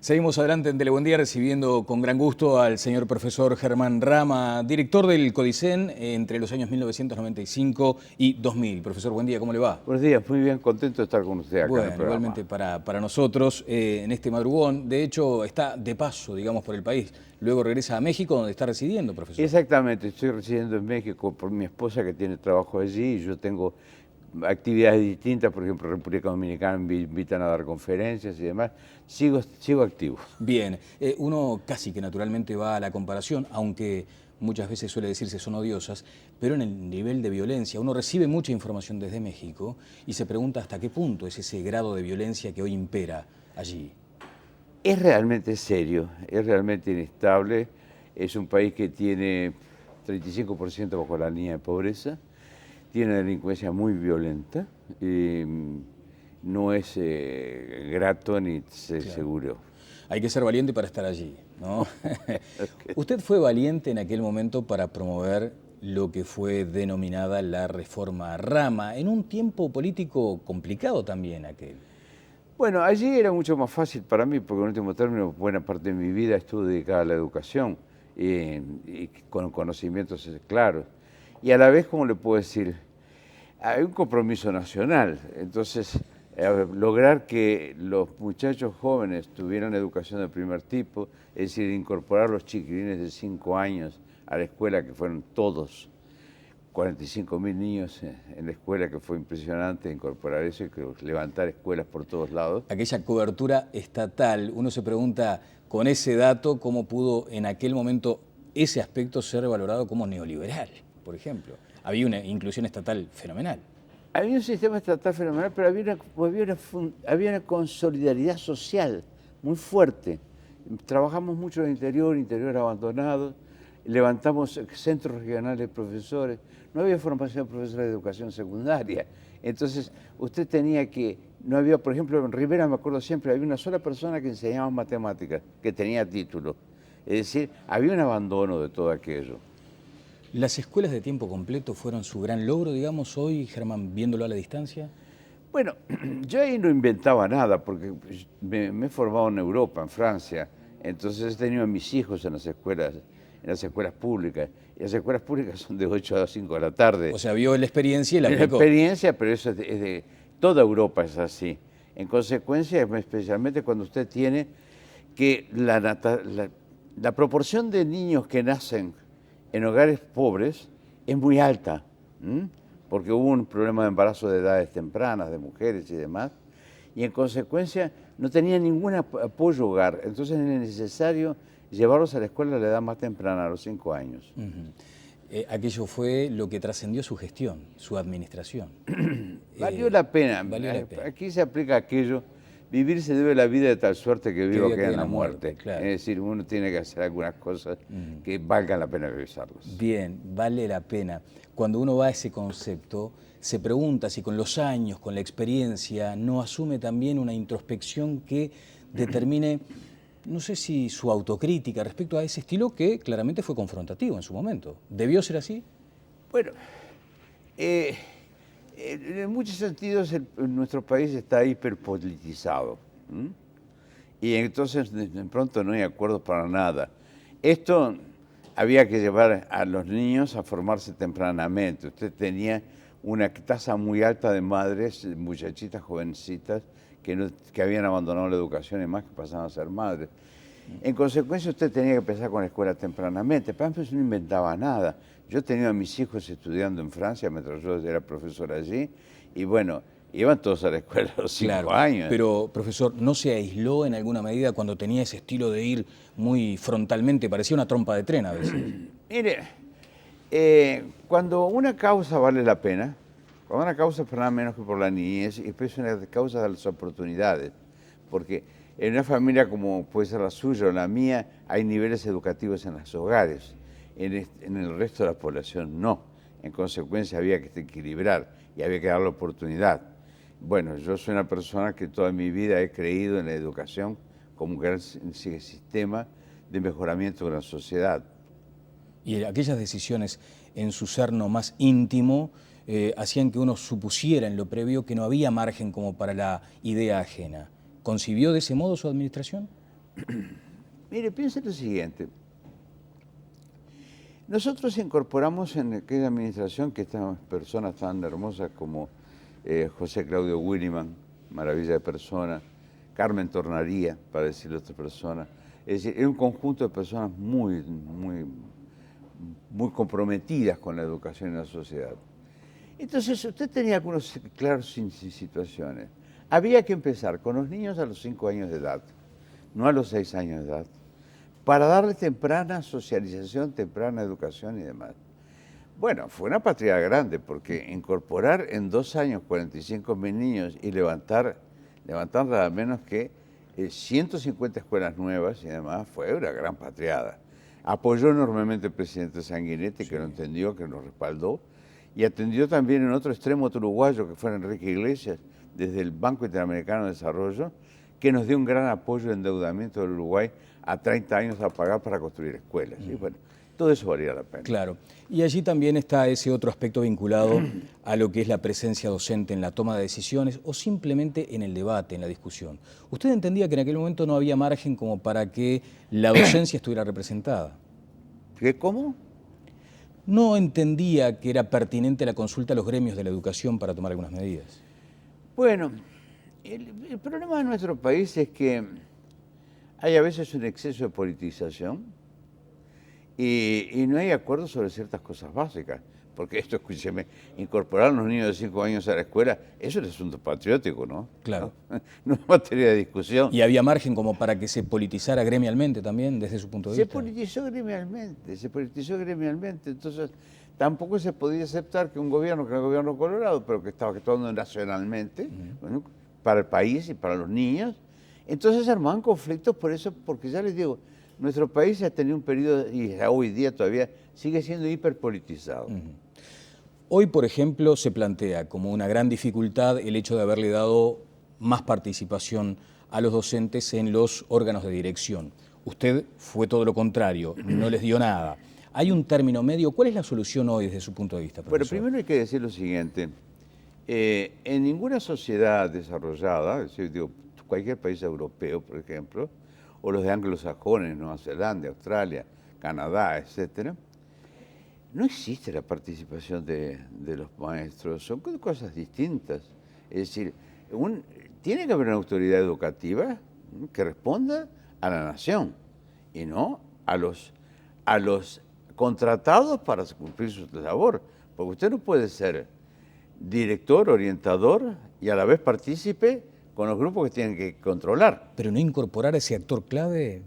Seguimos adelante en Telebuen Día recibiendo con gran gusto al señor profesor Germán Rama, director del CODICEN entre los años 1995 y 2000. Profesor, buen día, ¿cómo le va? Buenos días, muy bien, contento de estar con usted acá en el Bueno, programa. igualmente para nosotros en este madrugón. De hecho, está de paso, digamos, por el país. Luego regresa a México, donde está residiendo, profesor. Exactamente, estoy residiendo en México por mi esposa que tiene trabajo allí y yo tengo actividades distintas, por ejemplo, República Dominicana me invitan a dar conferencias y demás. Sigo activo. Bien, uno casi que naturalmente va a la comparación, aunque muchas veces suele decirse son odiosas, pero en el nivel de violencia uno recibe mucha información desde México y se pregunta hasta qué punto es ese grado de violencia que hoy impera allí. Es realmente serio, es realmente inestable, es un país que tiene 35% bajo la línea de pobreza, tiene delincuencia muy violenta, no es grato ni seguro. Hay que ser valiente para estar allí, ¿no? Usted fue valiente en aquel momento para promover lo que fue denominada la reforma Rama, en un tiempo político complicado también aquel. Bueno, allí era mucho más fácil para mí, porque en último término buena parte de mi vida estuvo dedicada a la educación y con conocimientos claros. Y a la vez, ¿cómo le puedo decir? Hay un compromiso nacional. Entonces, lograr que los muchachos jóvenes tuvieran educación de primer tipo, es decir, incorporar los chiquilines de 5 años a la escuela, que fueron todos 45.000 niños en la escuela, que fue impresionante incorporar eso y levantar escuelas por todos lados. Aquella cobertura estatal, uno se pregunta con ese dato cómo pudo en aquel momento ese aspecto ser valorado como neoliberal, por ejemplo. Había una inclusión estatal fenomenal. Había un sistema estatal fenomenal, pero había una consolidaridad social muy fuerte. Trabajamos mucho en el interior abandonado, levantamos centros regionales de profesores, no había formación de profesores de educación secundaria. Entonces, usted tenía que, no había, por ejemplo, en Rivera, me acuerdo siempre, había una sola persona que enseñaba matemáticas, que tenía título. Es decir, había un abandono de todo aquello. ¿Las escuelas de tiempo completo fueron su gran logro, digamos, hoy, Germán, viéndolo a la distancia? Bueno, yo ahí no inventaba nada, porque me he formado en Europa, en Francia, entonces he tenido a mis hijos en las escuelas públicas, y las escuelas públicas son de 8 a 5 de la tarde. O sea, vio la experiencia y la aplicó. La experiencia, pero eso es de toda Europa es así. En consecuencia, especialmente cuando usted tiene que la proporción de niños que nacen en hogares pobres es muy alta, porque hubo un problema de embarazo de edades tempranas, de mujeres y demás, y en consecuencia no tenía ningún apoyo hogar. Entonces es necesario llevarlos a la escuela a la edad más temprana, a los 5 años. Aquello fue lo que trascendió su gestión, su administración. Valió la pena. Valió la pena. Aquí se aplica aquello: vivir se debe la vida de tal suerte que viva queda en la muerte. Claro. Es decir, uno tiene que hacer algunas cosas que valgan la pena revisarlas. Bien, vale la pena. Cuando uno va a ese concepto, se pregunta si con los años, con la experiencia, no asume también una introspección que determine, no sé si su autocrítica respecto a ese estilo que claramente fue confrontativo en su momento. ¿Debió ser así? Bueno, en muchos sentidos nuestro país está hiperpolitizado. Y entonces de pronto no hay acuerdos para nada. Esto había que llevar a los niños a formarse tempranamente. Usted tenía una tasa muy alta de madres, muchachitas jovencitas, que habían abandonado la educación y más que pasaban a ser madres. En consecuencia, usted tenía que empezar con la escuela tempranamente. Para mí no inventaba nada. Yo he tenido a mis hijos estudiando en Francia mientras yo era profesor allí, y bueno, iban todos a la escuela a los 5 años. Pero, profesor, ¿no se aisló en alguna medida cuando tenía ese estilo de ir muy frontalmente? Parecía una trompa de tren a veces. Mire, cuando una causa vale la pena, cuando una causa es por nada menos que por la niñez, es una causa de las oportunidades, porque en una familia como puede ser la suya o la mía, hay niveles educativos en los hogares, en el resto de la población no. En consecuencia había que equilibrar y había que darle oportunidad. Bueno, yo soy una persona que toda mi vida he creído en la educación como un gran sistema de mejoramiento de la sociedad. Y aquellas decisiones en su cerno más íntimo hacían que uno supusiera en lo previo que no había margen como para la idea ajena. ¿Concibió de ese modo su administración? Mire, piense lo siguiente. Nosotros incorporamos en aquella administración que estas personas tan hermosas como José Claudio Williman, maravilla de persona, Carmen Tornaría, para decirlo a otra persona. Es decir, es un conjunto de personas muy comprometidas con la educación en la sociedad. Entonces, usted tenía algunos claros situaciones. Había que empezar con los niños a los 5 años de edad, no a los 6 años de edad, para darle temprana socialización, temprana educación y demás. Bueno, fue una patria grande, porque incorporar en 2 años 45.000 niños y levantar nada menos que 150 escuelas nuevas y demás, fue una gran patriada. Apoyó enormemente el presidente Sanguinetti, que lo entendió, que lo respaldó, y atendió también en otro extremo otro uruguayo, que fue Enrique Iglesias, desde el Banco Interamericano de Desarrollo, que nos dio un gran apoyo de endeudamiento del Uruguay a 30 años a pagar para construir escuelas. Y bueno, todo eso valía la pena. Claro. Y allí también está ese otro aspecto vinculado a lo que es la presencia docente en la toma de decisiones o simplemente en el debate, en la discusión. ¿Usted entendía que en aquel momento no había margen como para que la docencia estuviera representada? ¿Qué, cómo? ¿No entendía que era pertinente la consulta a los gremios de la educación para tomar algunas medidas? Bueno, el problema de nuestro país es que hay a veces un exceso de politización y no hay acuerdo sobre ciertas cosas básicas. Porque esto, escúcheme, incorporar a los niños de 5 años a la escuela, eso es un asunto patriótico, ¿no? Claro. No es materia de discusión. ¿Y había margen como para que se politizara gremialmente también, desde su punto de vista? Se politizó gremialmente, entonces tampoco se podía aceptar que un gobierno, que era el gobierno colorado, pero que estaba actuando nacionalmente, bueno, para el país y para los niños, entonces armaban conflictos por eso, porque ya les digo, nuestro país ha tenido un periodo, y hoy día todavía sigue siendo hiperpolitizado. Hoy, por ejemplo, se plantea como una gran dificultad el hecho de haberle dado más participación a los docentes en los órganos de dirección. Usted fue todo lo contrario, no les dio nada. ¿Hay un término medio? ¿Cuál es la solución hoy desde su punto de vista, profesor? Bueno, primero hay que decir lo siguiente. En ninguna sociedad desarrollada, es decir, digo, cualquier país europeo, por ejemplo, o los de anglosajones, Nueva Zelanda, Australia, Canadá, etcétera, no existe la participación de los maestros, son cosas distintas. Es decir, tiene que haber una autoridad educativa que responda a la nación y no a los contratados para cumplir su labor. Porque usted no puede ser director, orientador y a la vez partícipe con los grupos que tienen que controlar. ¿Pero no incorporar a ese actor clave?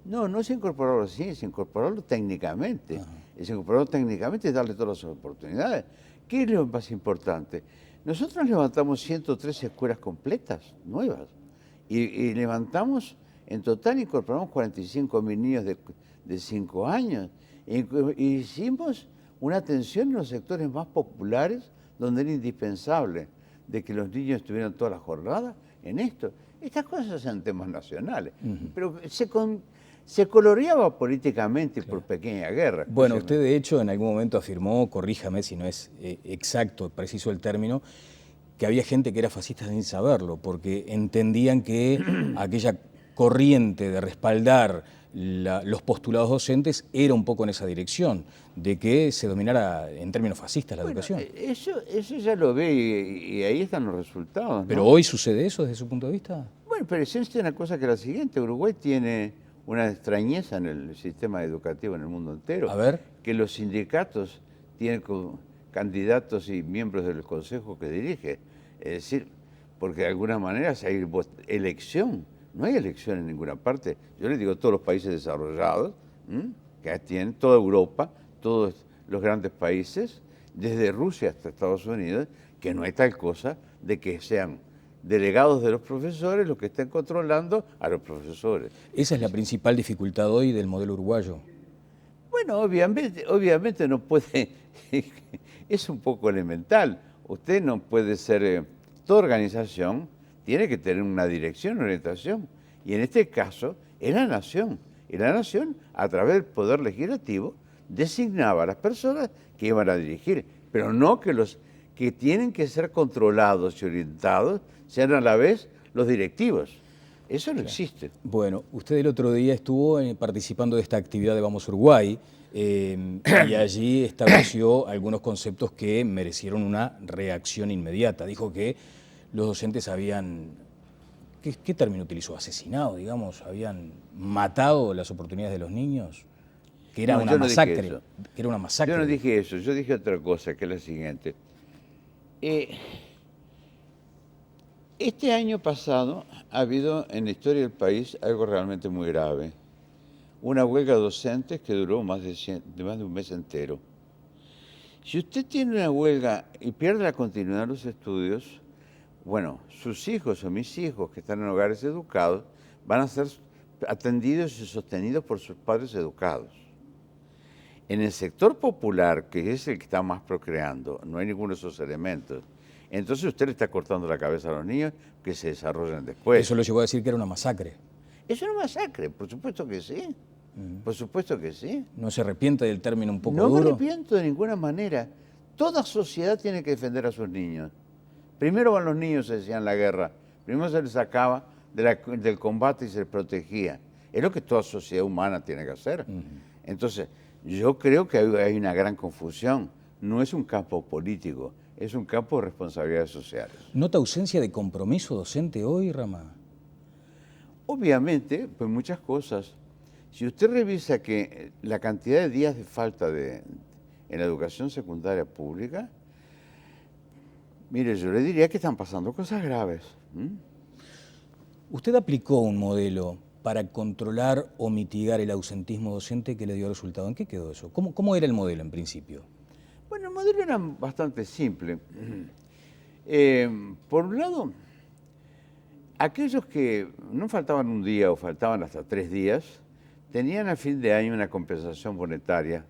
No, no es incorporarlo así, es incorporarlo técnicamente. Es incorporarlo técnicamente y darle todas las oportunidades. ¿Qué es lo más importante? Nosotros levantamos 113 escuelas completas, nuevas, y levantamos, en total incorporamos 45.000 niños de 5 años. Hicimos una atención en los sectores más populares, donde era indispensable de que los niños estuvieran toda la jornada en esto. Estas cosas eran temas nacionales, pero se coloreaba políticamente por pequeña guerra. Bueno, usted de hecho en algún momento afirmó, corríjame si no es exacto, preciso el término, que había gente que era fascista sin saberlo, porque entendían que aquella corriente de respaldar los postulados docentes era un poco en esa dirección, de que se dominara en términos fascistas la educación. Eso ya lo ve y ahí están los resultados, ¿no? ¿Pero hoy sucede eso desde su punto de vista? Bueno, pero existe una cosa que es la siguiente. Uruguay tiene una extrañeza en el sistema educativo en el mundo entero. A ver. Que los sindicatos tienen candidatos y miembros del consejo que dirige. Es decir, porque de alguna manera hay elección. No hay elección en ninguna parte. Yo les digo a todos los países desarrollados, que tienen toda Europa, todos los grandes países, desde Rusia hasta Estados Unidos, que no hay tal cosa de que sean delegados de los profesores los que estén controlando a los profesores. ¿Esa es la principal dificultad hoy del modelo uruguayo? Bueno, obviamente no puede, es un poco elemental. Usted no puede ser, toda organización tiene que tener una dirección, una orientación. Y en este caso, es la nación. Y la nación, a través del Poder Legislativo, designaba a las personas que iban a dirigir, pero no que los que tienen que ser controlados y orientados sean a la vez los directivos. Eso no existe. Bueno, usted el otro día estuvo participando de esta actividad de Vamos Uruguay y allí estableció algunos conceptos que merecieron una reacción inmediata. Dijo que los docentes habían, ¿qué término utilizó? Asesinado, digamos, habían matado las oportunidades de los niños, que era una masacre. Que era una masacre. Yo no dije eso, yo dije otra cosa, que es la siguiente. Este año pasado ha habido en la historia del país algo realmente muy grave. Una huelga de docentes que duró más de un mes entero. Si usted tiene una huelga y pierde la continuidad de los estudios, bueno, sus hijos o mis hijos que están en hogares educados van a ser atendidos y sostenidos por sus padres educados. En el sector popular, que es el que está más procreando, no hay ninguno de esos elementos. Entonces usted le está cortando la cabeza a los niños que se desarrollen después. Eso lo llegó a decir que era una masacre. Es una masacre, por supuesto que sí. Por supuesto que sí. ¿No se arrepiente del término un poco duro? No me arrepiento de ninguna manera. Toda sociedad tiene que defender a sus niños. Primero van los niños, se decía en la guerra. Primero se les sacaba del combate y se les protegía. Es lo que toda sociedad humana tiene que hacer. Entonces, yo creo que hay una gran confusión. No es un campo político, es un campo de responsabilidades sociales. ¿Nota ausencia de compromiso docente hoy, Rama? Obviamente, pues muchas cosas. Si usted revisa que la cantidad de días de falta en la educación secundaria pública, mire, yo le diría que están pasando cosas graves. Usted aplicó un modelo para controlar o mitigar el ausentismo docente que le dio resultado. ¿En qué quedó eso? ¿Cómo era el modelo en principio? Bueno, el modelo era bastante simple. Por un lado, aquellos que no faltaban un día o faltaban hasta 3 días, tenían a fin de año una compensación monetaria,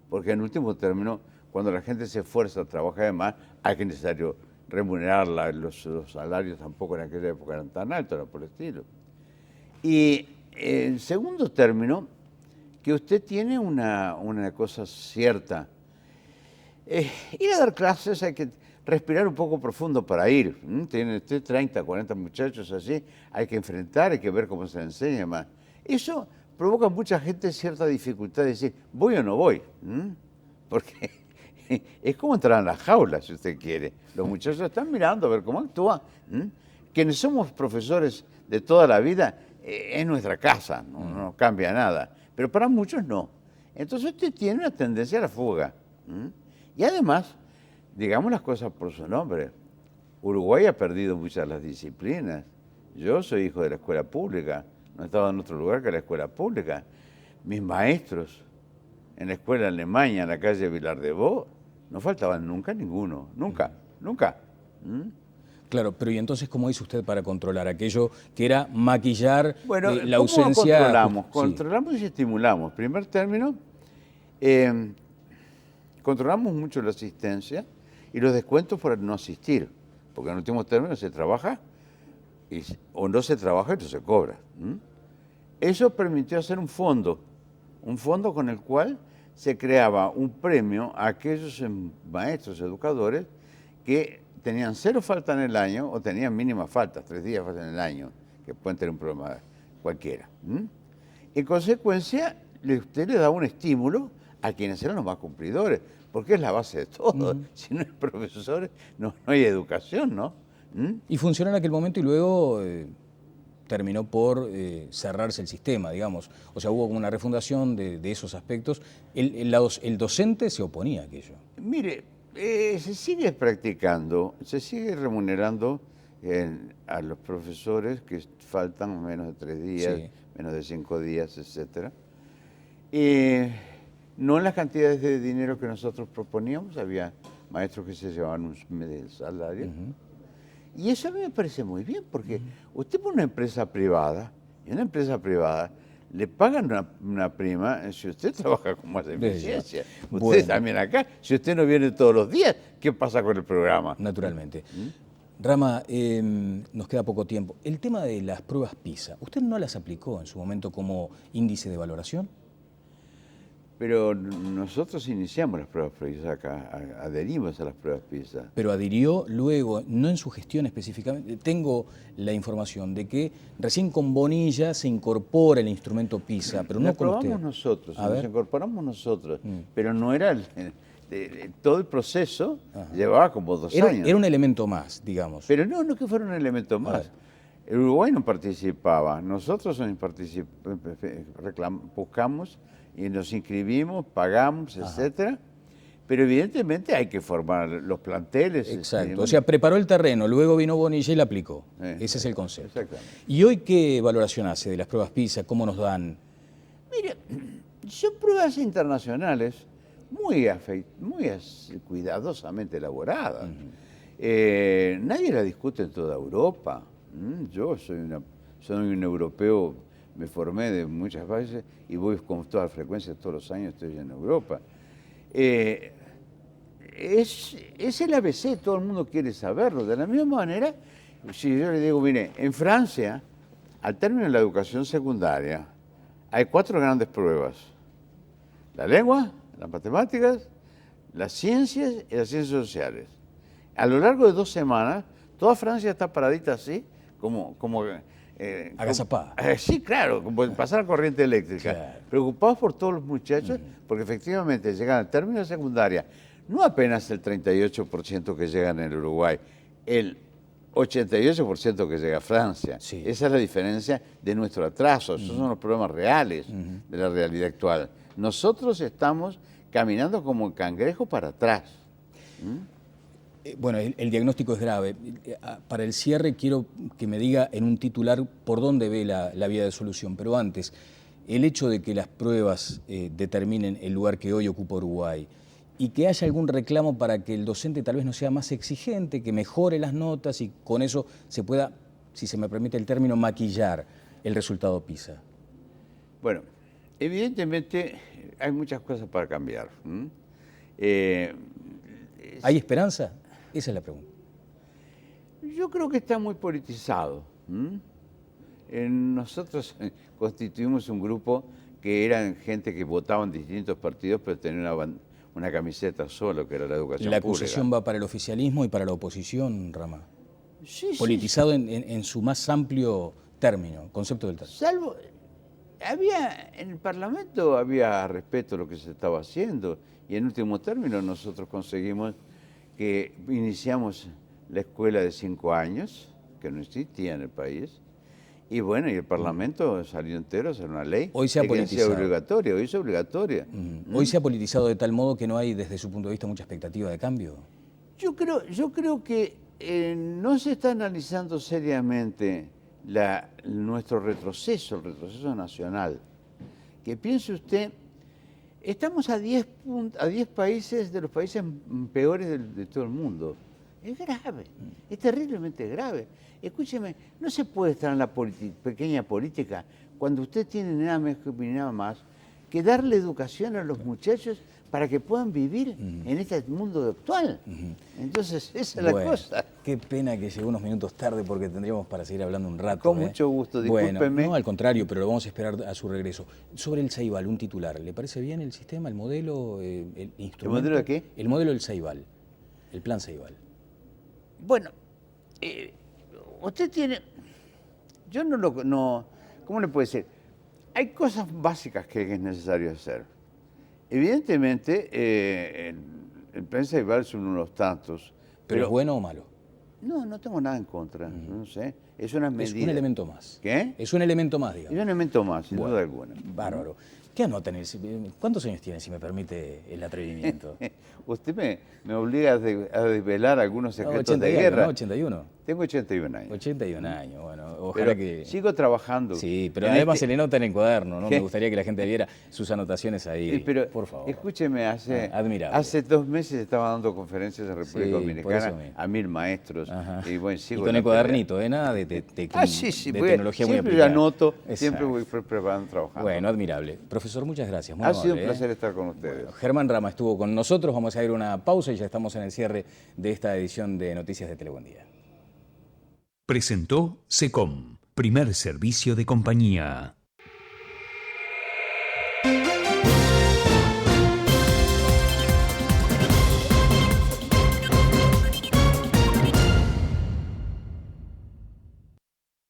porque en último término, cuando la gente se esfuerza, trabaja de más, hay que necesario remunerarla, los salarios tampoco en aquella época eran tan altos, era por el estilo. Y en segundo término, que usted tiene una cosa cierta. Ir a dar clases hay que respirar un poco profundo para ir. Tiene usted 30, 40 muchachos así, hay que enfrentar, hay que ver cómo se le enseña más. Eso provoca a mucha gente cierta dificultad de decir, ¿voy o no voy? Porque es como entrar en la jaula, si usted quiere. Los muchachos están mirando a ver cómo actúa. Quienes somos profesores de toda la vida, es nuestra casa, no cambia nada. Pero para muchos no. Entonces usted tiene una tendencia a la fuga. Y además, digamos las cosas por su nombre, Uruguay ha perdido muchas de las disciplinas. Yo soy hijo de la escuela pública, no estaba en otro lugar que la escuela pública. Mis maestros en la escuela alemana, en la calle Vilar de Bo, no faltaban nunca ninguno, nunca. Claro, pero ¿y entonces cómo hizo usted para controlar aquello que era maquillar la ¿cómo ausencia? Controlamos? Sí. Controlamos y estimulamos. Primer término, controlamos mucho la asistencia y los descuentos por no asistir, porque en último término se trabaja o no se trabaja y no se cobra. Eso permitió hacer un fondo con el cual se creaba un premio a aquellos maestros, educadores, que tenían 0 falta en el año o tenían mínimas faltas, 3 días falta en el año, que pueden tener un problema cualquiera. En consecuencia, usted le da un estímulo a quienes eran los más cumplidores, porque es la base de todo. Si no hay profesores, no hay educación, ¿no? Y funcionó en aquel momento y luego terminó por cerrarse el sistema, digamos. O sea, hubo como una refundación de esos aspectos. El docente se oponía a aquello. Mire, se sigue practicando, se sigue remunerando a los profesores que faltan menos de 3 días, sí, menos de 5 días, etc. No en las cantidades de dinero que nosotros proponíamos, había maestros que se llevaban un mes de salario. Y eso a mí me parece muy bien, porque usted pone una empresa privada, y una empresa privada le pagan una prima si usted trabaja con más eficiencia. Usted también acá, si usted no viene todos los días, ¿qué pasa con el programa? Naturalmente. Rama, nos queda poco tiempo. El tema de las pruebas PISA, ¿usted no las aplicó en su momento como índice de valoración? Pero nosotros iniciamos las pruebas PISA acá, adherimos a las pruebas PISA. Pero adhirió luego, no en su gestión específicamente. Tengo la información de que recién con Bonilla se incorpora el instrumento PISA, pero no con usted. Lo aprobamos nosotros, A nos ver. incorporamos nosotros, pero no era todo el proceso. Llevaba como 2 años. Era un elemento más, digamos. Pero no que fuera un elemento más. El Uruguay no participaba, nosotros buscamos y nos inscribimos, pagamos, etcétera. Pero evidentemente hay que formar los planteles. Exacto, o sea, preparó el terreno, luego vino Bonilla y la aplicó. Ese es el concepto. Exactamente. ¿Y hoy qué valoración hace de las pruebas PISA? ¿Cómo nos dan? Mire, son pruebas internacionales muy cuidadosamente elaboradas. Nadie la discute en toda Europa. Yo soy un europeo, me formé de muchas veces y voy con toda frecuencia, todos los años estoy en Europa. Es el ABC, todo el mundo quiere saberlo. De la misma manera, si yo le digo, mire, en Francia, al término de la educación secundaria, hay 4 grandes pruebas: la lengua, las matemáticas, las ciencias y las ciencias sociales. A lo largo de 2 semanas, toda Francia está paradita así, como agazapada. Sí, claro, como pasar la corriente eléctrica. Claro. Preocupados por todos los muchachos, porque efectivamente llegan al término de secundaria, no apenas el 38% que llegan en el Uruguay, el 88% que llega a Francia. Sí. Esa es la diferencia de nuestro atraso. Esos son los problemas reales de la realidad actual. Nosotros estamos caminando como el cangrejo para atrás. Bueno, el diagnóstico es grave. Para el cierre quiero que me diga en un titular por dónde ve la vía de solución, pero antes, el hecho de que las pruebas determinen el lugar que hoy ocupa Uruguay y que haya algún reclamo para que el docente tal vez no sea más exigente, que mejore las notas y con eso se pueda, si se me permite el término, maquillar el resultado PISA. Bueno, evidentemente hay muchas cosas para cambiar. ¿Hay esperanza? Esa es la pregunta. Yo creo que está muy politizado. Nosotros constituimos un grupo que eran gente que votaba en distintos partidos, pero tenía una camiseta solo, que era la educación La pública. acusación va para el oficialismo y para la oposición, Rama. Sí, Politizado en su más amplio término, concepto del término. Salvo, en el Parlamento había respeto a lo que se estaba haciendo, y en último término nosotros conseguimos que iniciamos la escuela de 5 años, que no existía en el país, y bueno, y el Parlamento salió entero a hacer una ley. Hoy se ha politizado. Que sea obligatoria, hoy es obligatoria. Hoy se ha politizado de tal modo que no hay, desde su punto de vista, mucha expectativa de cambio. Yo creo que no se está analizando seriamente nuestro retroceso, el retroceso nacional. Que piense usted, estamos a 10 países de los países peores de todo el mundo. Es grave, es terriblemente grave. Escúcheme, no se puede estar en la pequeña política cuando usted tiene nada más que darle educación a los muchachos para que puedan vivir en este mundo actual. Entonces, esa es la cosa. Qué pena que llegó unos minutos tarde porque tendríamos para seguir hablando un rato. Con mucho gusto, discúlpeme. Bueno, no, al contrario, pero lo vamos a esperar a su regreso. Sobre el Ceibal, un titular. ¿Le parece bien el sistema, el modelo, el instrumento? ¿El modelo de qué? El modelo del Ceibal, el plan Ceibal. Bueno, usted tiene... Yo no... ¿Cómo le puedo decir? Hay cosas básicas que es necesario hacer. Evidentemente, el plan Ceibal es uno de los tantos. ¿Pero es bueno o malo? No tengo nada en contra, no sé. Es una medida. Es un elemento más. ¿Qué? Es un elemento más, digamos. Es un elemento más, sin duda alguna. Bárbaro. ¿Qué anota en el... ¿Cuántos años tiene, si me permite el atrevimiento? Usted me obliga a desvelar algunos secretos de guerra. ¿No? 81. Tengo 81 años. 81 años, bueno, ojalá que... Sigo trabajando. Sí, pero además se le nota en el cuaderno, ¿no? Me gustaría que la gente viera sus anotaciones ahí, pero, por favor. Escúcheme, admirable. hace 2 meses estaba dando conferencias en República Dominicana a 1000 maestros. Ajá. Y, bueno, sigo y con el cuadernito, nada de tecnología muy aplicada. Siempre anoto, Exacto. siempre voy preparando, trabajando. Bueno, admirable. Profesor, muchas gracias. Muy Ha sido un amable, placer estar con ustedes. Bueno, Germán Rama estuvo con nosotros, vamos a ir a una pausa y ya estamos en el cierre de esta edición de Noticias de Telebuen Día. Presentó SECOM, primer servicio de compañía.